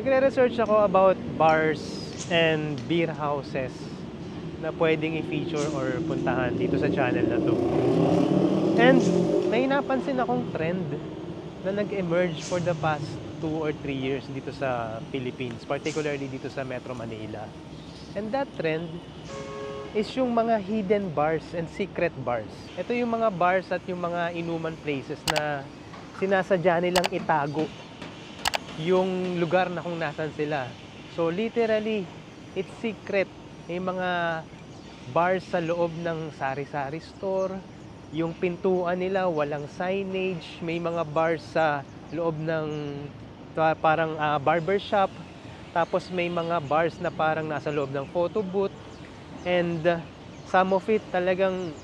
Nagre-research ako about bars and beer houses na pwedeng i-feature or puntahan dito sa channel na to. And may napansin akong trend na nag-emerge for the past 2 or 3 years dito sa Philippines, particularly dito sa Metro Manila. And that trend is yung mga hidden bars and secret bars. Ito yung mga bars at yung mga inuman places na sinasadya nilang itago yung lugar na kung nasan sila. So literally, it's secret. May mga bars sa loob ng sari-sari store. Yung pintuan nila walang signage. May mga bars sa loob ng parang barbershop. Tapos may mga bars na parang nasa loob ng photo booth. And some of it talagang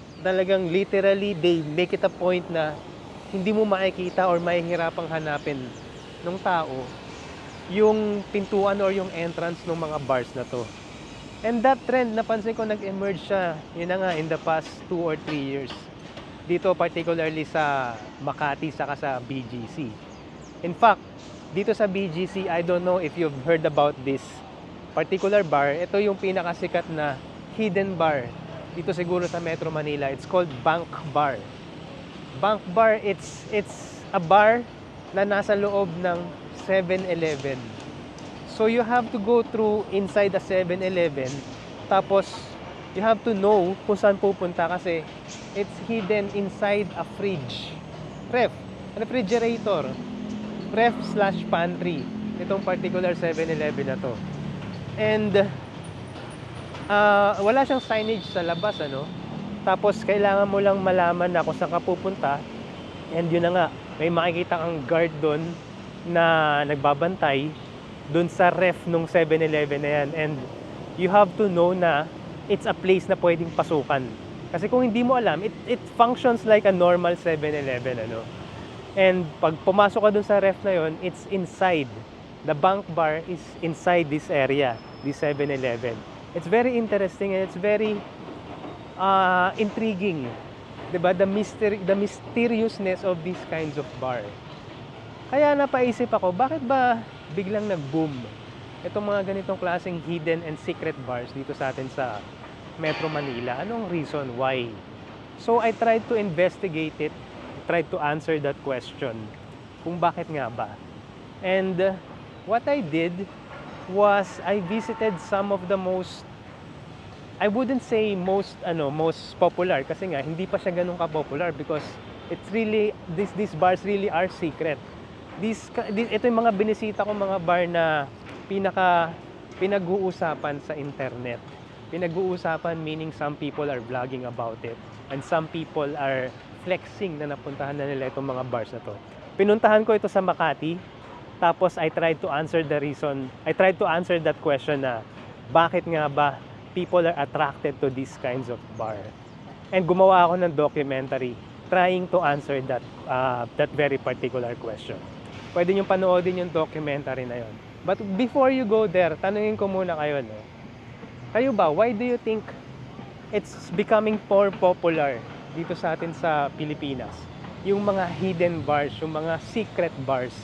literally they make it a point na hindi mo makikita or mahihirapang hanapin ng tao yung pintuan or yung entrance ng mga bars na to. And that trend, napansin ko nag-emerge siya, yun na nga, in the past 2 or 3 years. Dito particularly sa Makati saka sa BGC. In fact, dito sa BGC, I don't know if you've heard about this particular bar. Ito yung pinakasikat na hidden bar dito siguro sa Metro Manila. It's called Bank Bar. Bank Bar, it's a bar na nasa loob ng 7-Eleven. So you have to go through inside the 7-Eleven. Tapos you have to know kung saan pupunta kasi it's hidden inside a fridge. Refrigerator. Ref/pantry. Itong particular 7-Eleven na to. And wala siyang signage sa labas, ano? Tapos kailangan mo lang malaman na kung saan ka pupunta. And yun na nga, may makikita kang guard doon na nagbabantay doon sa ref nung 7-Eleven na yan. And you have to know na it's a place na pwedeng pasukan. Kasi kung hindi mo alam, it functions like a normal 7-Eleven, ano? And pag pumasok ka doon sa ref na yon, it's inside. The Bank Bar is inside this area, this 7-Eleven. It's very interesting and it's very intriguing, diba? The mysteriousness of these kinds of bar. Kaya napaisip ako, bakit ba biglang nag-boom itong mga ganitong klaseng hidden and secret bars dito sa atin sa Metro Manila? Anong reason why? So I tried to investigate it, tried to answer that question, kung bakit nga ba. And what I did was I visited some of the most, I wouldn't say most popular kasi nga hindi pa siya ganun ka-popular because it's really these bars really are secret. Ito yung mga binisita ko mga bar na pinag-uusapan sa internet. Pinag-uusapan meaning some people are vlogging about it and some people are flexing na napuntahan na nila itong mga bars na to. Pinuntahan ko ito sa Makati, tapos I tried to answer that question na bakit nga ba people are attracted to these kinds of bar. And gumawa ako ng documentary trying to answer that very particular question. Pwede nyo panoodin yung documentary na yon. But before you go there, tanungin ko muna kayo, no? Kayo ba, why do you think it's becoming more popular dito sa atin sa Pilipinas? Yung mga hidden bars, yung mga secret bars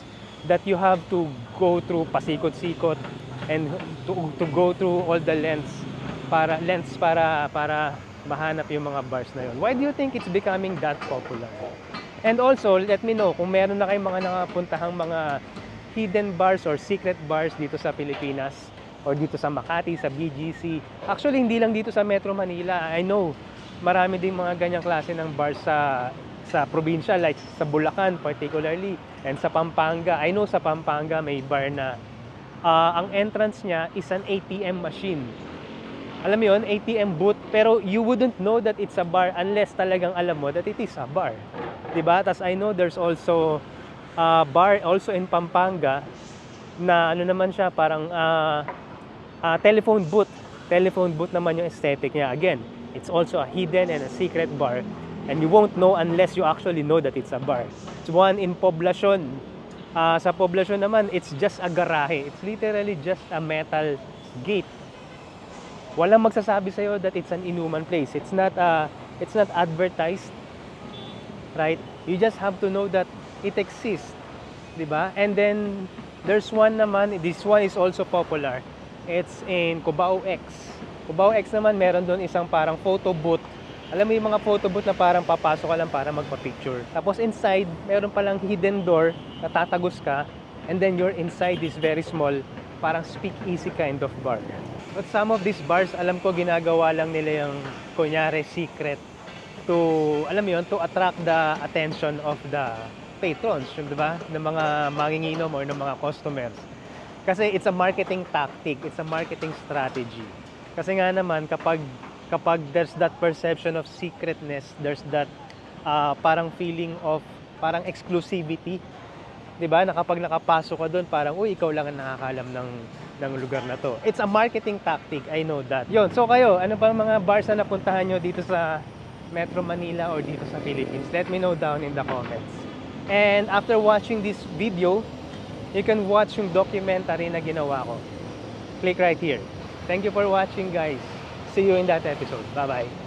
that you have to go through pasikot-sikot and to go through all the lengths para mahanap yung mga bars na yun. Why do you think it's becoming that popular? And also, let me know kung meron na kayong mga nakapuntahang mga hidden bars or secret bars dito sa Pilipinas or dito sa Makati, sa BGC. Actually, hindi lang dito sa Metro Manila. I know, marami din mga ganyang klase ng bars sa probinsya, like sa Bulacan particularly, and sa Pampanga. I know sa Pampanga may bar na ang entrance niya is an ATM machine. Alam mo yun, ATM booth, pero you wouldn't know that it's a bar unless talagang alam mo that it is a bar. Diba? Tas I know there's also bar also in Pampanga na ano naman siya, parang telephone booth. Telephone booth naman yung aesthetic niya. Again, it's also a hidden and a secret bar. And you won't know unless you actually know that it's a bar. It's one in Poblacion. Sa Poblacion naman, it's just a garahe. It's literally just a metal gate. Walang magsasabi sa'yo that it's an inuman place. It's not advertised, right? You just have to know that it exists, di ba? And then There's one naman, this one is also popular. It's in Cubao X. Cubao X naman, meron doon isang parang photo booth. Alam mo yung mga photo booth na parang papasok ka lang para magpa-picture. Tapos inside, meron palang hidden door na tatagos ka. And then your inside is very small, parang speakeasy kind of bar. But some of these bars, alam ko ginagawa lang nila yung kunyari secret to, alam mo yun, to attract the attention of the patrons, yung, di ba? Ng mga manginginom or ng mga customers. Kasi it's a marketing tactic, it's a marketing strategy. Kasi nga naman, kapag there's that perception of secretness, there's that parang feeling of parang exclusivity. 'Di ba? Na kapag nakapasok ka doon, parang uy, ikaw lang ang nakakalam ng lugar na to. It's a marketing tactic, I know that. Yun, so kayo, ano pa mga bars na napuntahan nyo dito sa Metro Manila or dito sa Philippines? Let me know down in the comments. And after watching this video, you can watch yung documentary na ginawa ko. Click right here. Thank you for watching, guys. See you in that episode. Bye-bye.